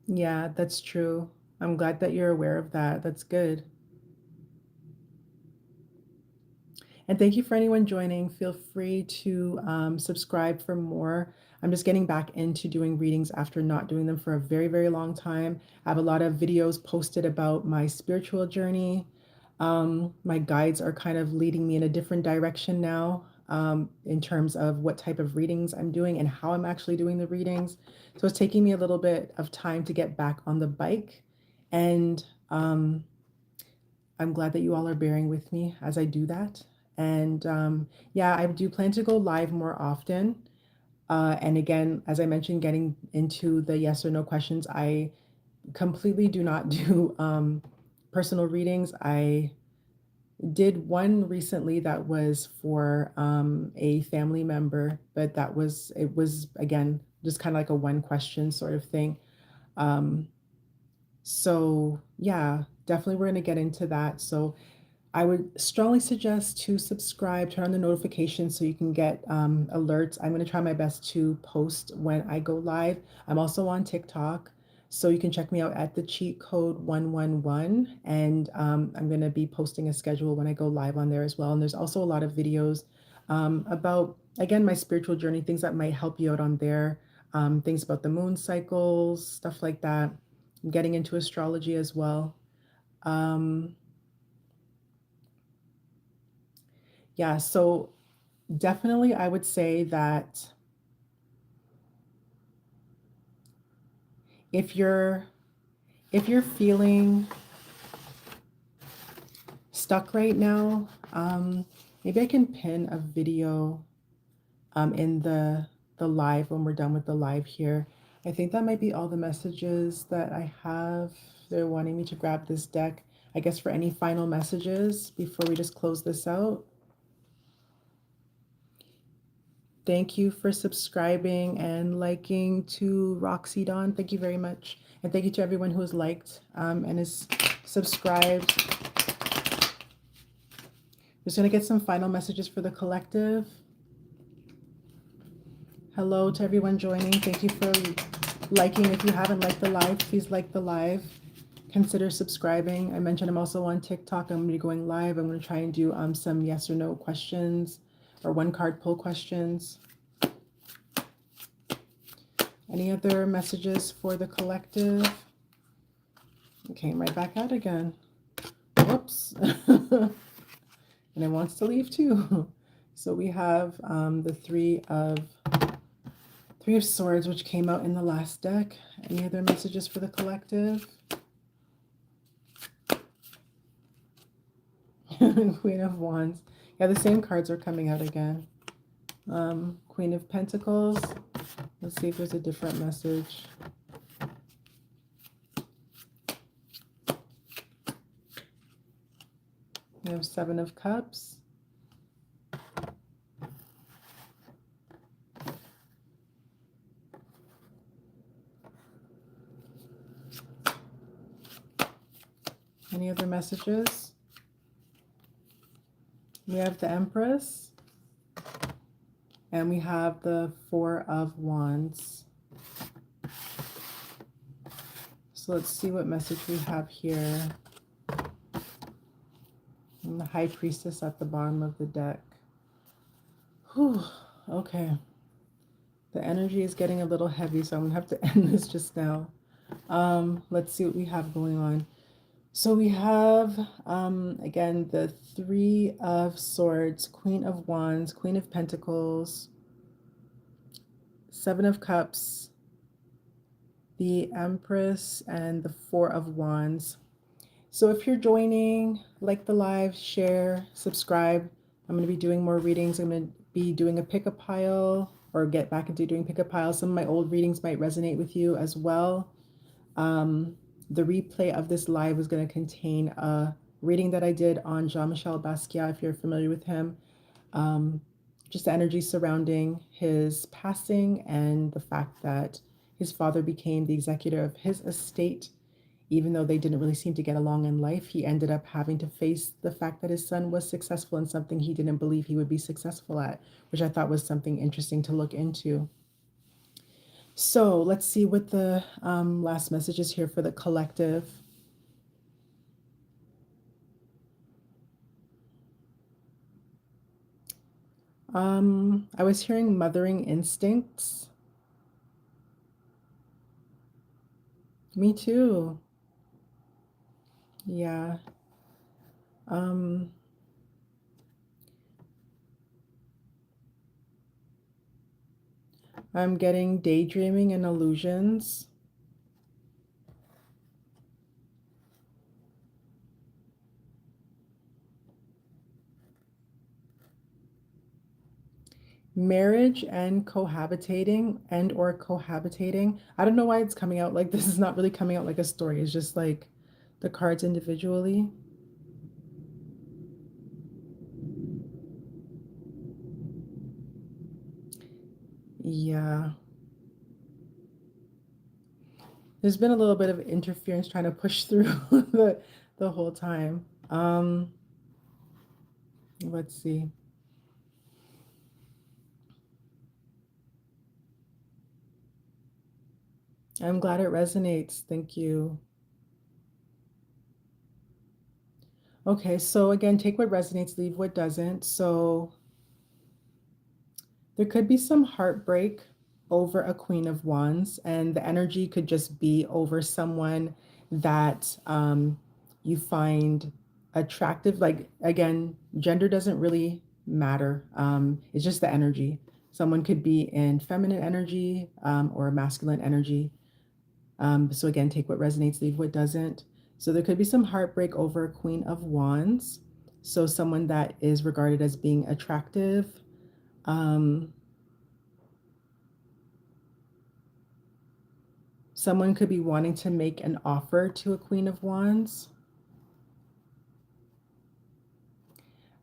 Yeah, that's true. I'm glad that you're aware of that. That's good. And thank you for anyone joining. Feel free to subscribe for more. I'm just getting back into doing readings after not doing them for a very, very long time. I have a lot of videos posted about my spiritual journey. My guides are kind of leading me in a different direction now, in terms of what type of readings I'm doing and how I'm actually doing the readings. So it's taking me a little bit of time to get back on the bike. And I'm glad that you all are bearing with me as I do that. And yeah, I do plan to go live more often. And again, as I mentioned, getting into the yes or no questions, I completely do not do personal readings. I did one recently that was for a family member, but it was again just kind of like a one question sort of thing. Um, so yeah, definitely we're going to get into that. So I would strongly suggest to subscribe, turn on the notifications so you can get alerts. I'm going to try my best to post when I go live. I'm also on TikTok, so you can check me out at the cheat code 111. And I'm going to be posting a schedule when I go live on there as well. And there's also a lot of videos about, again, my spiritual journey, things that might help you out on there, things about the moon cycles, stuff like that. I'm getting into astrology as well. Um, yeah, so definitely, I would say that if you're if you're feeling stuck right now, maybe I can pin a video in the live when we're done with the live here. I think that might be all the messages that I have. They're wanting me to grab this deck, I guess, for any final messages before we just close this out. Thank you for subscribing and liking to Roxy Dawn. Thank you very much. And thank you to everyone who has liked and is subscribed. Just going to get some final messages for the collective. Hello to everyone joining. Thank you for liking. If you haven't liked the live, please like the live. Consider subscribing. I mentioned I'm also on TikTok. I'm going to be going live. I'm going to try and do some yes or no questions or one card pull questions. Any other messages for the collective? It came right back out again. Whoops. And it wants to leave too. So we have the Three of Swords, which came out in the last deck. Any other messages for the collective? Queen of Wands. Yeah, the same cards are coming out again. Queen of Pentacles. Let's see if there's a different message. We have Seven of Cups. Any other messages? We have the Empress. And we have the Four of Wands. So let's see what message we have here. And the High Priestess at the bottom of the deck. Whew, okay. The energy is getting a little heavy, so I'm going to have to end this just now. Let's see what we have going on. So we have, again, the Three of Swords, Queen of Wands, Queen of Pentacles, Seven of Cups, the Empress, and the Four of Wands. So if you're joining, like the live, share, subscribe. I'm going to be doing more readings. I'm going to be doing a pick-a pile or get back into doing pick-a pile. Some of my old readings might resonate with you as well. The replay of this live is going to contain a reading that I did on Jean-Michel Basquiat, if you're familiar with him. Just the energy surrounding his passing and the fact that his father became the executor of his estate. Even though they didn't really seem to get along in life, he ended up having to face the fact that his son was successful in something he didn't believe he would be successful at, which I thought was something interesting to look into. So let's see what the last message is here for the collective. I was hearing mothering instincts. Me too. Yeah. I'm getting daydreaming and illusions. Marriage and cohabitating and or cohabitating. I don't know why it's coming out like this. Is not really coming out like a story. It's just like the cards individually. Yeah. There's been a little bit of interference trying to push through the whole time. Let's see. I'm glad it resonates. Thank you. Okay, so again, take what resonates, leave what doesn't. So there could be some heartbreak over a Queen of Wands, and the energy could just be over someone that you find attractive. Like, again, gender doesn't really matter. It's just the energy. Someone could be in feminine energy or masculine energy. So again, take what resonates, leave what doesn't. So there could be some heartbreak over a Queen of Wands. So someone that is regarded as being attractive. Someone could be wanting to make an offer to a Queen of Wands.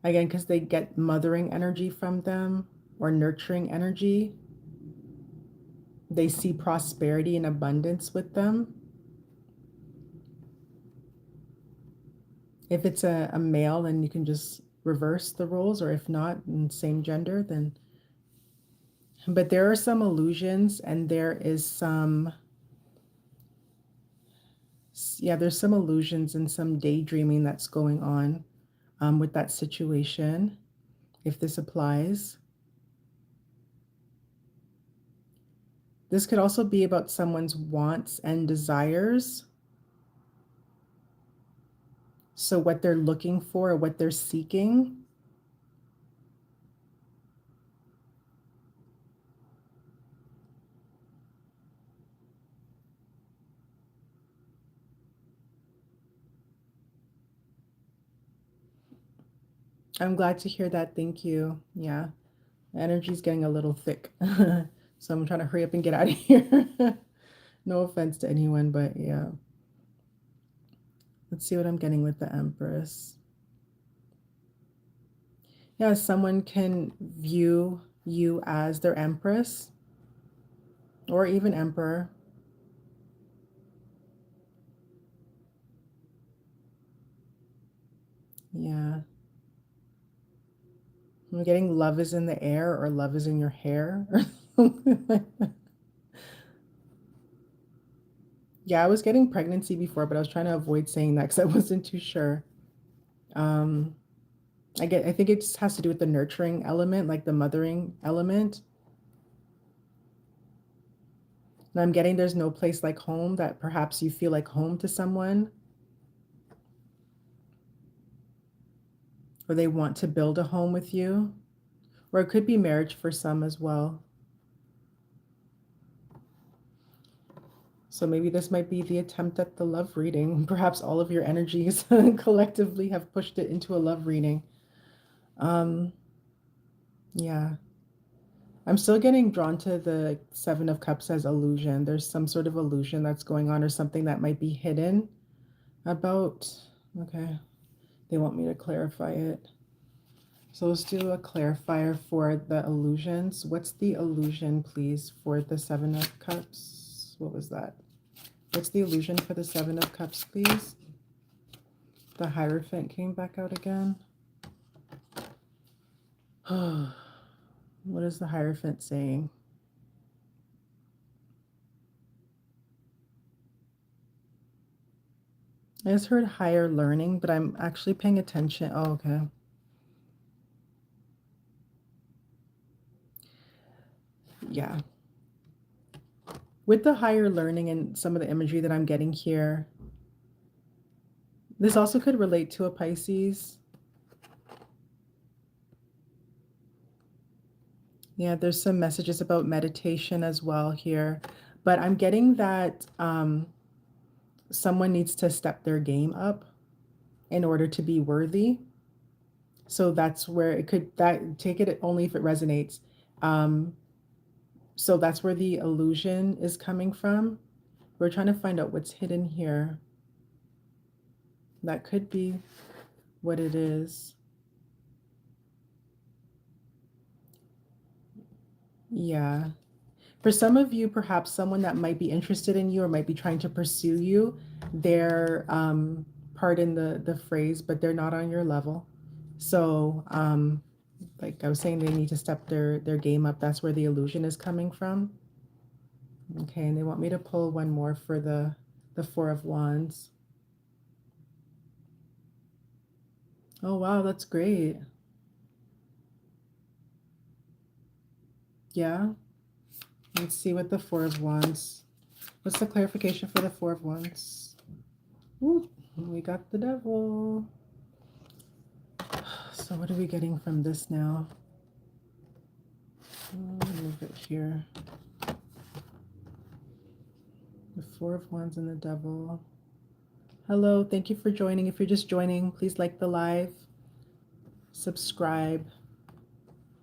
Again, because they get mothering energy from them or nurturing energy. They see prosperity and abundance with them. If it's a male, then you can just reverse the roles, or if not, and same gender, then. But there are some illusions, and there is some, yeah, there's some illusions and some daydreaming that's going on with that situation, if this applies. This could also be about someone's wants and desires. So, what they're looking for, or what they're seeking. I'm glad to hear that. Thank you. Yeah, energy's getting a little thick. So, I'm trying to hurry up and get out of here. No offense to anyone, but yeah. Let's see what I'm getting with the Empress. Yeah, someone can view you as their Empress or even Emperor. Yeah. I'm getting love is in the air, or love is in your hair. Yeah, I was getting pregnancy before, but I was trying to avoid saying that because I wasn't too sure. Um, I think it just has to do with the nurturing element, like the mothering element. And I'm getting there's no place like home, that perhaps you feel like home to someone, or they want to build a home with you, or it could be marriage for some as well. So maybe this might be the attempt at the love reading. Perhaps all of your energies collectively have pushed it into a love reading. Um, yeah. I'm still getting drawn to the Seven of Cups as illusion. There's some sort of illusion that's going on, or something that might be hidden about. Okay, they want me to clarify it. So let's do a clarifier for the illusions. What's the illusion, please, for the Seven of Cups? What was that? What's the illusion for the Seven of Cups, please? The Hierophant came back out again. What is the Hierophant saying? I just heard higher learning, but I'm actually paying attention. Oh, okay. Yeah. With the higher learning and some of the imagery that I'm getting here, this also could relate to a Pisces. Yeah, there's some messages about meditation as well here. But I'm getting that someone needs to step their game up in order to be worthy. So that's where it could, that take it only if it resonates. Um, so that's where the illusion is coming from. We're trying to find out what's hidden here. That could be what it is. Yeah. For some of you, perhaps someone that might be interested in you or might be trying to pursue you, they're, pardon the phrase, but they're not on your level. So, like I was saying, they need to step their game up. That's where the illusion is coming from. Okay, and they want me to pull one more for the Four of Wands. Oh wow, that's great. Yeah. Let's see what the Four of Wands. What's the clarification for the Four of Wands? Ooh, we got the Devil. So what are we getting from this now? Move it here. The Four of Wands and the Devil. Hello, thank you for joining. If you're just joining, please like the live, subscribe.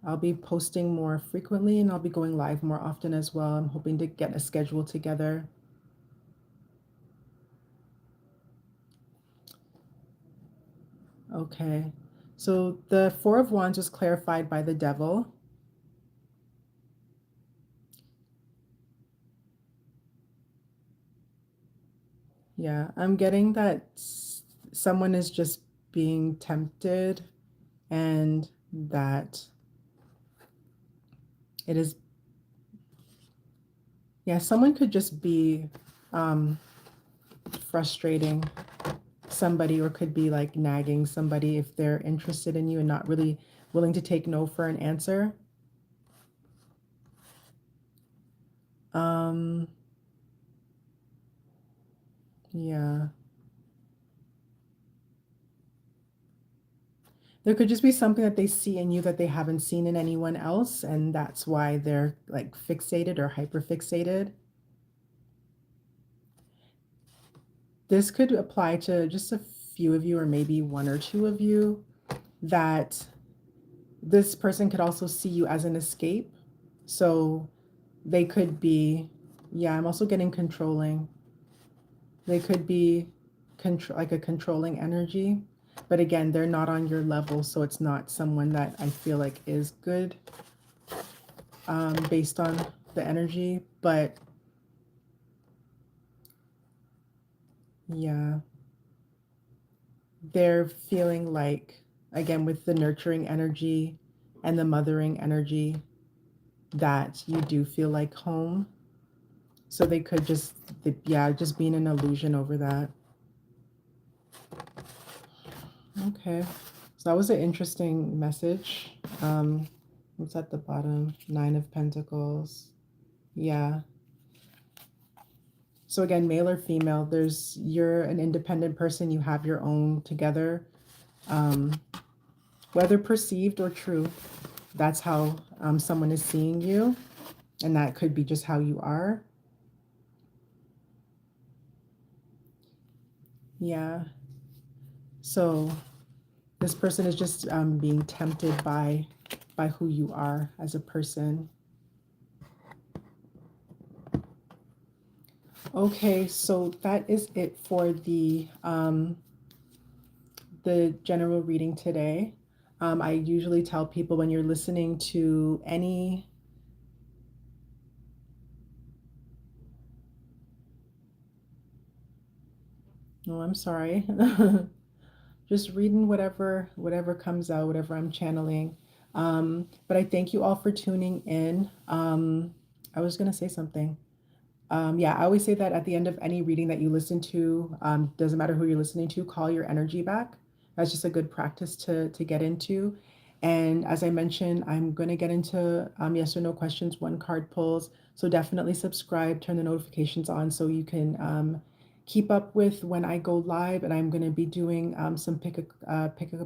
I'll be posting more frequently, and I'll be going live more often as well. I'm hoping to get a schedule together. Okay, so the Four of Wands was clarified by the Devil. Yeah, I'm getting that someone is just being tempted, and that it is, yeah, someone could just be frustrating somebody, or could be like nagging somebody if they're interested in you and not really willing to take no for an answer. Um, yeah. There could just be something that they see in you that they haven't seen in anyone else, and that's why they're like fixated or hyper fixated. This could apply to just a few of you, or maybe one or two of you, that this person could also see you as an escape. So they could be, yeah, I'm also getting controlling. They could be like a controlling energy. But again, they're not on your level, so it's not someone that I feel like is good based on the energy. But yeah, they're feeling like, again, with the nurturing energy and the mothering energy, that you do feel like home. So they could just, yeah, just be in an illusion over that. Okay. So that was an interesting message. What's at the bottom? Nine of Pentacles. Yeah. So again, male or female, you're an independent person, you have your own together. Um, whether perceived or true, that's how someone is seeing you. And that could be just how you are. Yeah. So this person is just being tempted by who you are as a person. Okay, so that is it for the general reading today. I usually tell people, when you're listening to any, oh, I'm sorry, just reading whatever comes out, whatever I'm channeling. But I thank you all for tuning in. I was gonna say something. Yeah, I always say that at the end of any reading that you listen to, doesn't matter who you're listening to, call your energy back. That's just a good practice to get into. And as I mentioned, I'm going to get into yes or no questions, one card pulls. So definitely subscribe, turn the notifications on so you can keep up with when I go live. And I'm going to be doing some pick a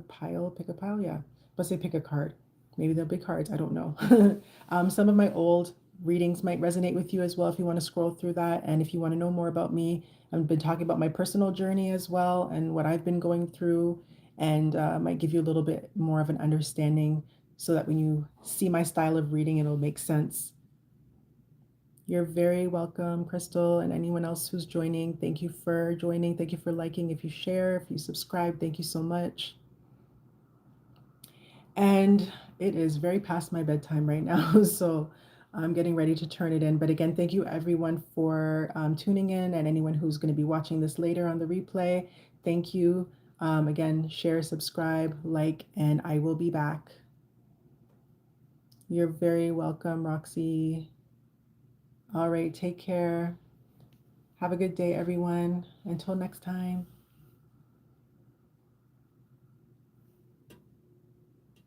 pile. Yeah, let's say pick a card. Maybe there'll be cards. I don't know. Some of my old readings might resonate with you as well if you want to scroll through that. And if you want to know more about me, I've been talking about my personal journey as well and what I've been going through, and might give you a little bit more of an understanding so that when you see my style of reading, it'll make sense. You're very welcome, Crystal, and anyone else who's joining. Thank you for joining. Thank you for liking. If you share, if you subscribe, thank you so much. And it is very past my bedtime right now, so I'm getting ready to turn it in. But again, thank you everyone for tuning in, and anyone who's going to be watching this later on the replay. Thank you. Again, share, subscribe, like, and I will be back. You're very welcome, Roxy. All right, take care. Have a good day, everyone. Until next time.